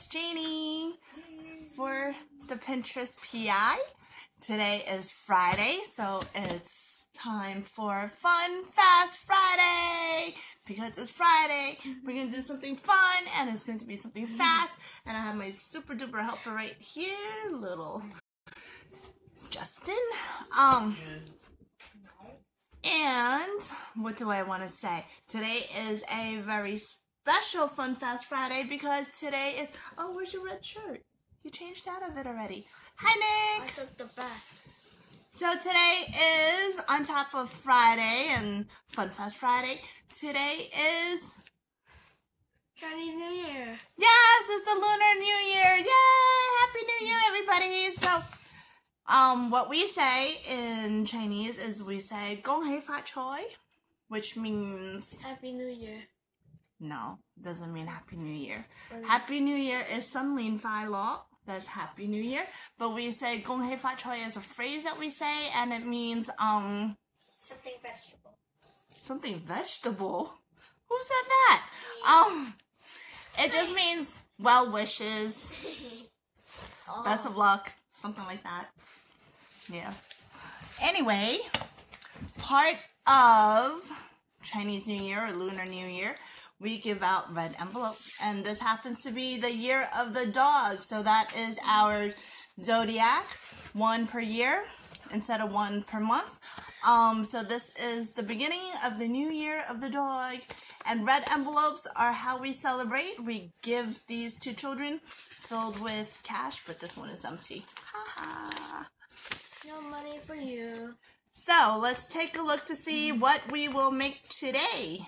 it's Janie for the Pinterest PI. Today is Friday, so it's time for Fun Fast Friday. Because it's Friday, we're going to do something fun, and it's going to be something fast. And I have my super duper helper right here, little Justin. And what do I want to say? Today is a very special Fun Fast Friday because today is... Oh, where's your red shirt? You changed out of it already. Hi, Nick. I took the back. So today is on top of Friday and Fun Fast Friday. Today is Chinese New Year. Yes, it's the Lunar New Year. Yay! Happy New Year, everybody. So, what we say in Chinese is we say Gong Hay Fat Choy, which means Happy New Year. no, doesn't mean Happy New Year. Right. Happy New Year is Sun Lin Fai Lo. That's Happy New Year. But we say Gong Hay Fat Choy is a phrase that we say, and it means Something vegetable. something vegetable. Who said that? It just means well wishes, Oh. best of luck, something like that. Yeah. Anyway, part of Chinese New Year or Lunar New Year, we give out red envelopes, and this happens to be the year of the dog, so that is our zodiac, one per year instead of one per month. So this is the beginning of the new year of the dog, and red envelopes are how we celebrate. We give these to children filled with cash, but this one is empty. Ha ha. No money for you. So let's take a look to see what we will make today.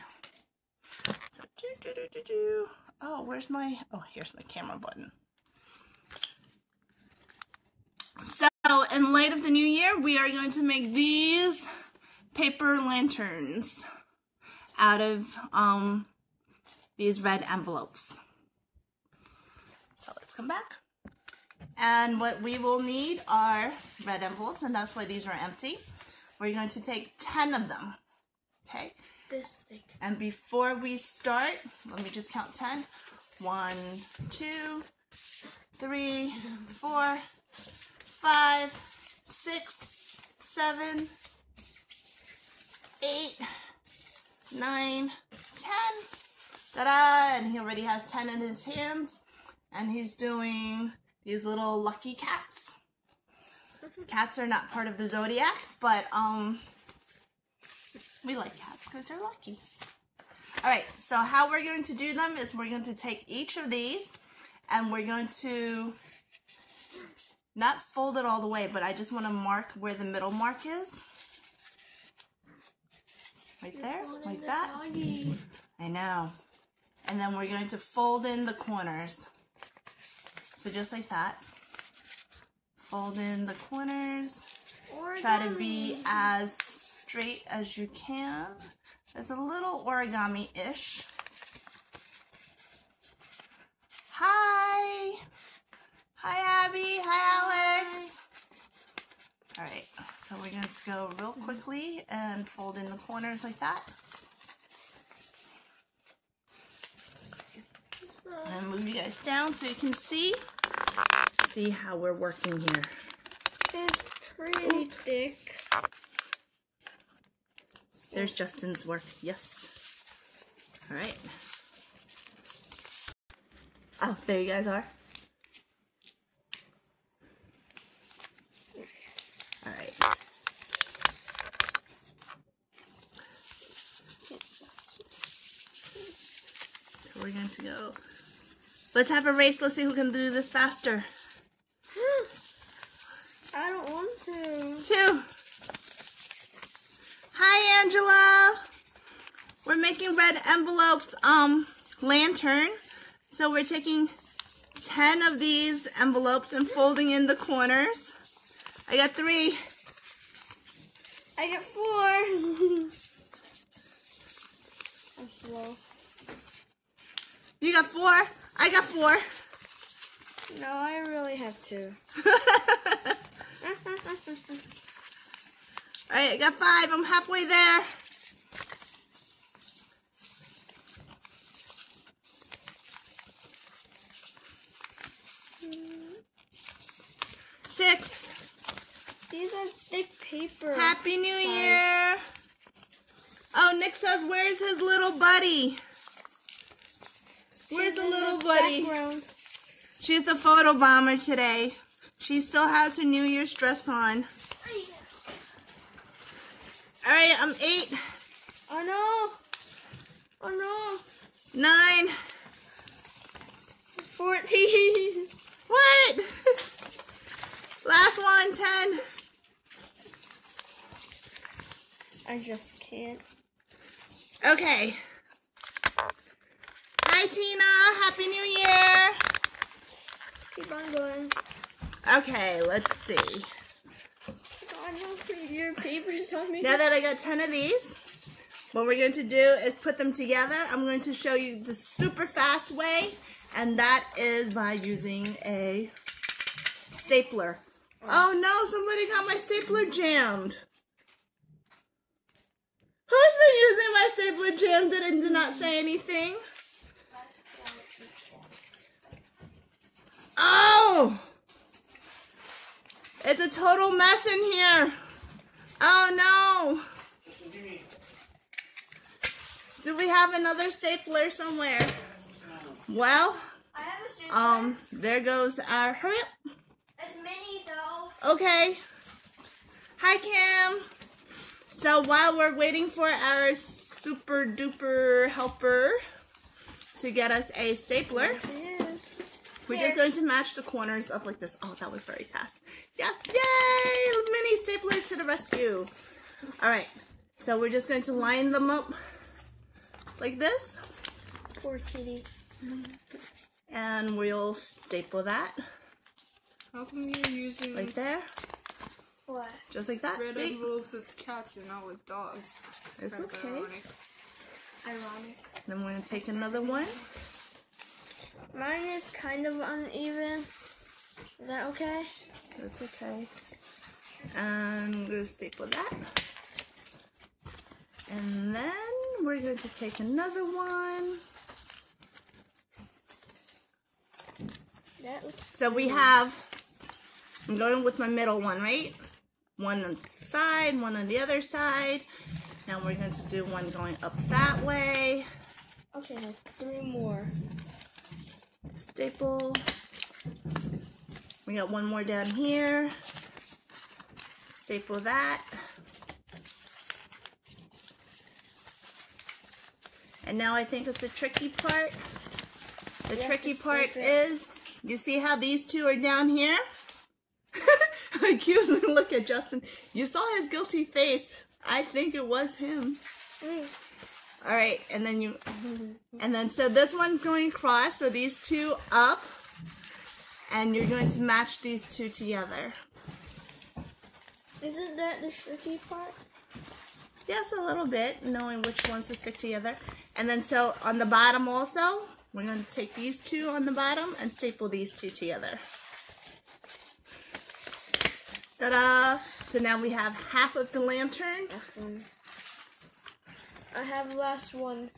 So, oh, where's my, oh, here's my camera button. So, in light of the new year, we are going to make these paper lanterns out of these red envelopes. So, let's come back. And what we will need are red envelopes, and that's why these are empty. We're going to take 10 of them, okay? This thing. And before we start, let me just count 10. 1, 2, 3, 4, 5, 6, 7, 8, 9, 10. Ta-da! And he already has 10 in his hands. And he's doing these little lucky cats. Cats are not part of the zodiac, but we like cats because they're lucky. Alright, so how we're going to do them is we're going to take each of these and we're going to not fold it all the way, but I just want to mark where the middle mark is. Right there, like that. Doggy. I know. And then we're going to fold in the corners. So just like that. Fold in the corners. Try to be as straight as you can. It's a little origami-ish. Hi! Hi, Abby. Hi, Alex. Alright, so we're going to go real quickly and fold in the corners like that. And move you guys down so you can see how we're working here. It's pretty thick. There's Justin's work. Yes. All right. Oh, there you guys are. All right. So we're going to go. Let's have a race. Let's see who can do this faster. I don't want to. 2. Hi, Angela. We're making red envelopes lantern. So we're taking 10 of these envelopes and folding in the corners. I got 3. I got 4. I'm slow. You got 4? I got 4. No, I really have 2. Alright, I got 5. I'm halfway there. want thick paper. Happy New Year. Oh, Nick says, where's his little buddy? Where's the little buddy? Background. She's a photo bomber today. She still has her New Year's dress on. All right, I'm 8. Oh no. Oh no. 9. 14. What? Last one, 10. I just can't. Okay. Hi, Tina. Happy New Year. Keep on going. Okay, let's see. God, don't put your papers on me. Now that I got 10 of these, what we're going to do is put them together. I'm going to show you the super fast way, and that is by using a stapler. Oh no, somebody got my stapler jammed. Who's been using my stapler jammed and did not say anything? Oh! It's a total mess in here. Oh no! Do we have another stapler somewhere? Well, I have a stapler. there goes our, hurry up. It's mini though. Okay. Hi, Kim. So while we're waiting for our super duper helper to get us a stapler, we're just going to match the corners up like this. Oh, that was very fast. Yes, yay! Mini stapler to the rescue. All right, so we're just going to line them up like this. Poor kitty. And we'll staple that How come you're using right there, What? just like that. red See? envelopes with cats and not with dogs? It's kind of okay. ironic. Ironic. Then we're going to take another one. Mine is kind of uneven. Is that okay? That's okay. And I'm going to staple that. And then we're going to take another one. That looks So we have, I'm going with my middle one, right? One on the side, one on the other side. Now we're going to do one going up that way. okay. There's 3 more. Staple. We got one more down here. Staple that. And now I think it's the tricky part. The tricky part is, you see how these two are down here? Look at Justin. You saw his guilty face. I think it was him. All right, and then so this one's going across, so these two up, and you're going to match these two together. Isn't that the tricky part? Yes, a little bit, knowing which ones to stick together. And then so on the bottom also, we're going to take these two on the bottom and staple these two together. Ta-da! So now we have half of the lantern. I have last one.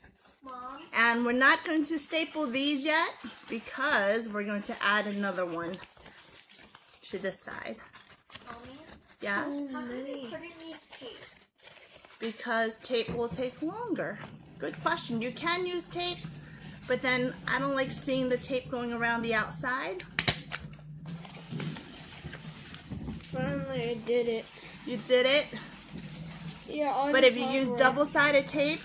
Mom? And we're not going to staple these yet because we're going to add another one to this side. Mommy? Yes? How can you put in these tape? Because tape will take longer. Good question. You can use tape, but then I don't like seeing the tape going around the outside. Finally, I did it. You did it. Yeah, But if you use double-sided tape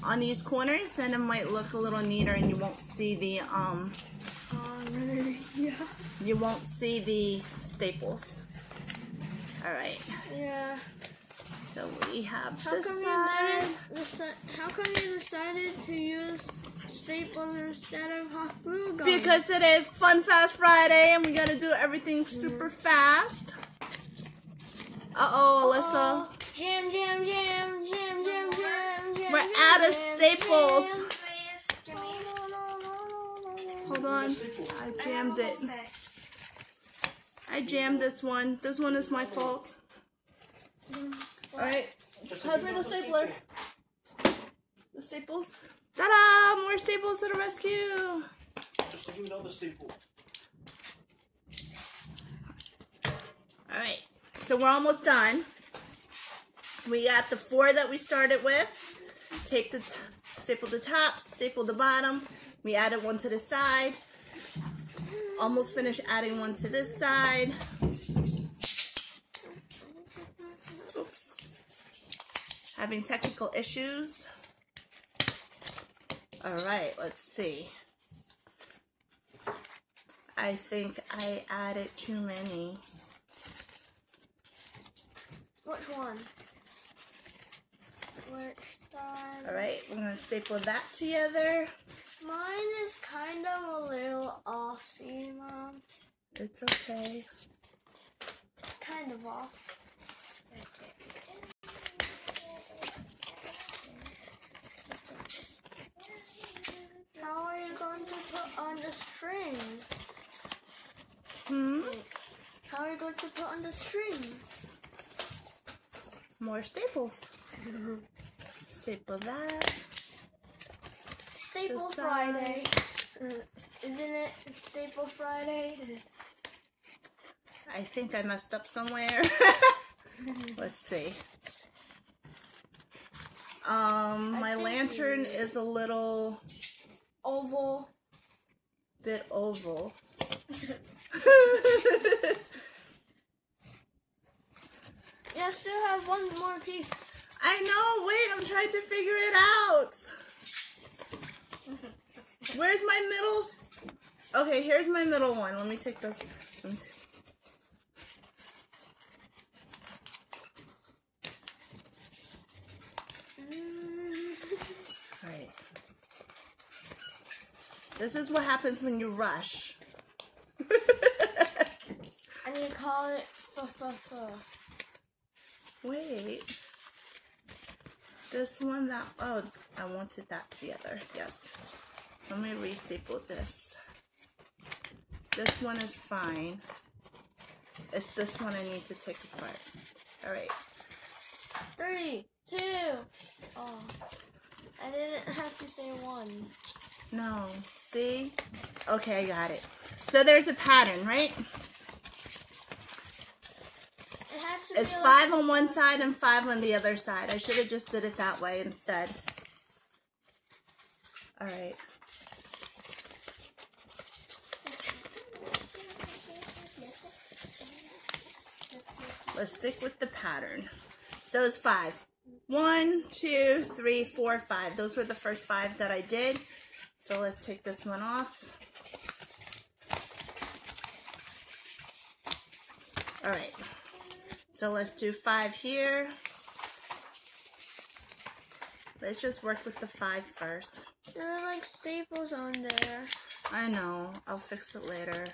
on these corners, then it might look a little neater and you won't see the yeah. you won't see the staples. All right. Yeah. So we have How this come side. How come you decided to use staples instead of hot glue gun? Because today is Fun Fast Friday and we gotta do everything super fast. Uh-oh, Alyssa. Jam, jam, jam, jam, jam, jam, jam. We're out of staples. Hold on. I jammed it. I jammed this one. This one is my fault. Alright. Pass me the stapler. The staples. Ta-da! More staples to the rescue. Just give me another staple. Alright. So we're almost done. We got the 4 that we started with. Take the staple the top, staple the bottom. We added one to the side. Almost finished adding one to this side. Oops. Having technical issues. Alright, let's see. I think I added too many. Which one? Which side? Alright, we're going to staple that together. Mine is kind of a little off, see, Mom? It's okay. Kind of off. How are you going to put on the string? How are you going to put on the string? More staples. Staple that. Staple Friday. Isn't it Staple Friday? I think I messed up somewhere. Let's see. My lantern is a little oval. Bit oval. Yeah, still have one more piece. I know. Wait, I'm trying to figure it out. Where's my middle? Okay, here's my middle one. Let me take this. Alright. This is what happens when you rush. And you call it FFF. Wait. This one, that, oh, I wanted that together. Yes. Let me re-staple this. This one is fine. It's this one I need to take apart. Alright. 3, 2. Oh. I didn't have to say 1. No. See? Okay, I got it. So there's a pattern, right? It has to It's be 5 on one side and 5 on the other side. I should have just did it that way instead. Alright. Let's stick with the pattern. So it's 5. 1, 2, 3, 4, 5. Those were the first 5 that I did. So let's take this one off. Alright. So let's do 5 here. Let's just work with the 5 first. There are like staples on there. I know. I'll fix it later.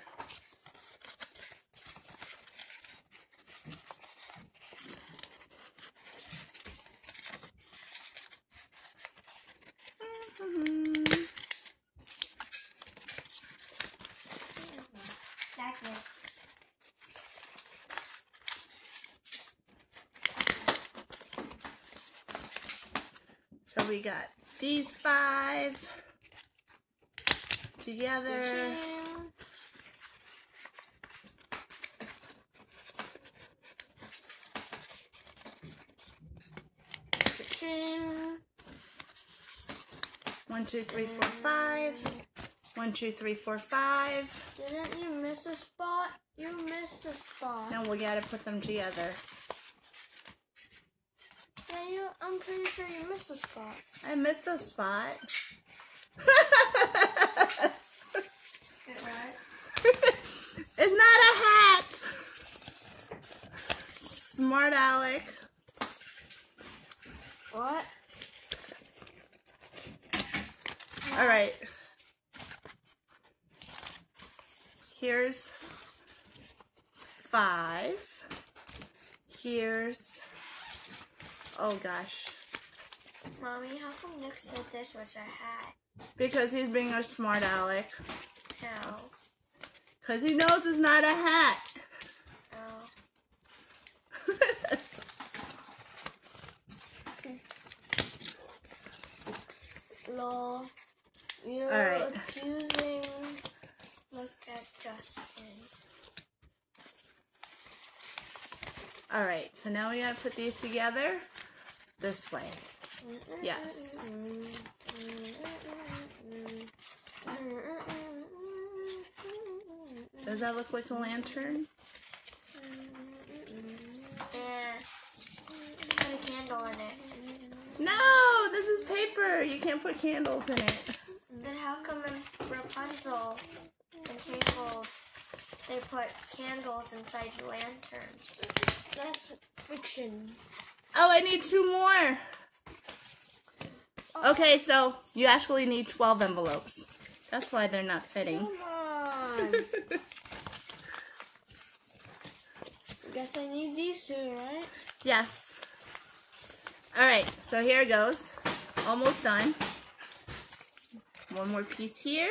So we got these 5 together. One, 2, 3, 4, 5. 1, 2, 3, 4, 5. Didn't you miss a spot? You missed a spot. Now we gotta put them together. Yeah, I'm pretty sure you missed a spot. I missed a spot. It's not a hat. Smart Alec. What? All right. Here's 5. Here's, oh gosh. Mommy, how come Nick said this was a hat? Because he's being a smart Alec. How? Because he knows it's not a hat. Oh. Lol. You're accusing. Look at Justin. Alright, so now we gotta put these together this way. Yes. Does that look like a lantern? Yeah. Put a candle in it. No, this is paper. You can't put candles in it. Then how come in Rapunzel and tables they put candles inside lanterns? That's fiction. Oh, I need 2 more. Okay, so you actually need 12 envelopes. That's why they're not fitting. Come on. Guess I need these 2, right? Yes. Alright, so here it goes. Almost done. One more piece here.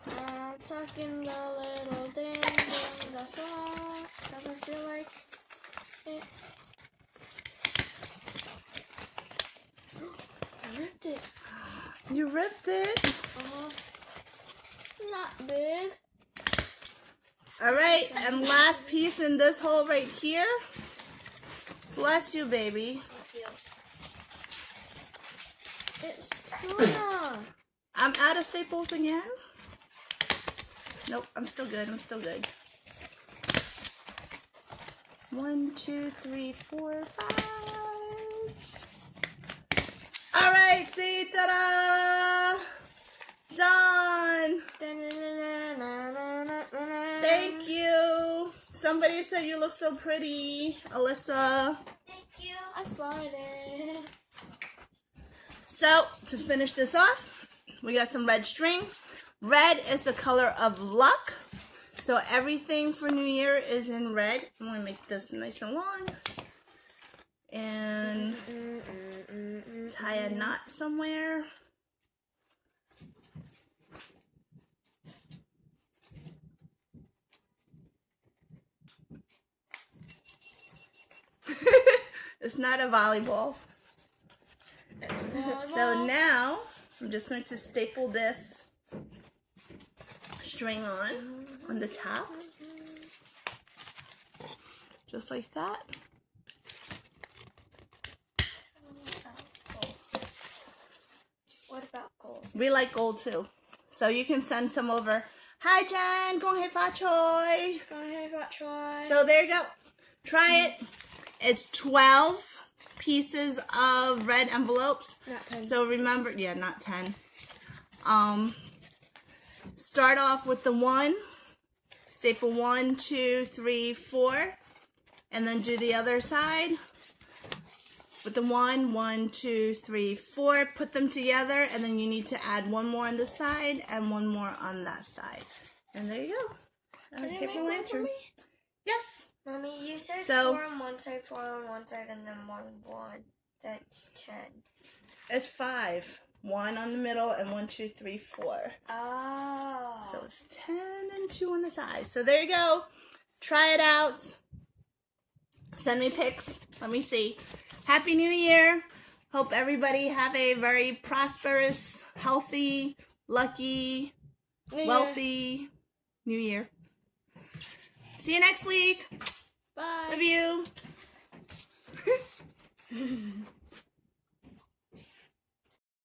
I'm tucking the little ding ding the song. Doesn't feel like it. I ripped it. You ripped it. Not big. Alright, and last piece in this hole right here. Bless you, baby. It's tuna. I'm out of staples again. Nope, I'm still good. I'm still good. 1, 2, 3, 4, 5. Alright, see, ta-da! Done! Thank you. Somebody said you look so pretty, Alyssa. Thank you. I bought it. So, to finish this off, we got some red string. Red is the color of luck. So everything for New Year is in red. I'm going to make this nice and long. And tie a knot somewhere. It's not a volleyball. So now, I'm just going to staple this string on the top. Just like that. What about gold? We like gold too. So you can send some over. Hi Jen, Gong Hay Fat Choy. Gong Hay Fat Choy. So there you go. Try it. It's 12 pieces of red envelopes. Not 10. So remember, yeah, not 10. Start off with the 1. Staple 1, 2, 3, 4. And then do the other side. With the 1, 1, 2, 3, 4. Put them together, and then you need to add 1 more on this side and 1 more on that side. And there you go. Can you Paper make one for lantern. me? Yes. Mommy, you said So- 4 on one side, 4 on one side, and then 1 1. That's 10. It's 5. 1 on the middle and 1, 2, 3, 4. Oh. So it's 10 and 2 on the side. So there you go. Try it out. Send me pics. Let me see. Happy New Year. Hope everybody have a very prosperous, healthy, lucky, wealthy New Year. See you next week. Bye. Love you.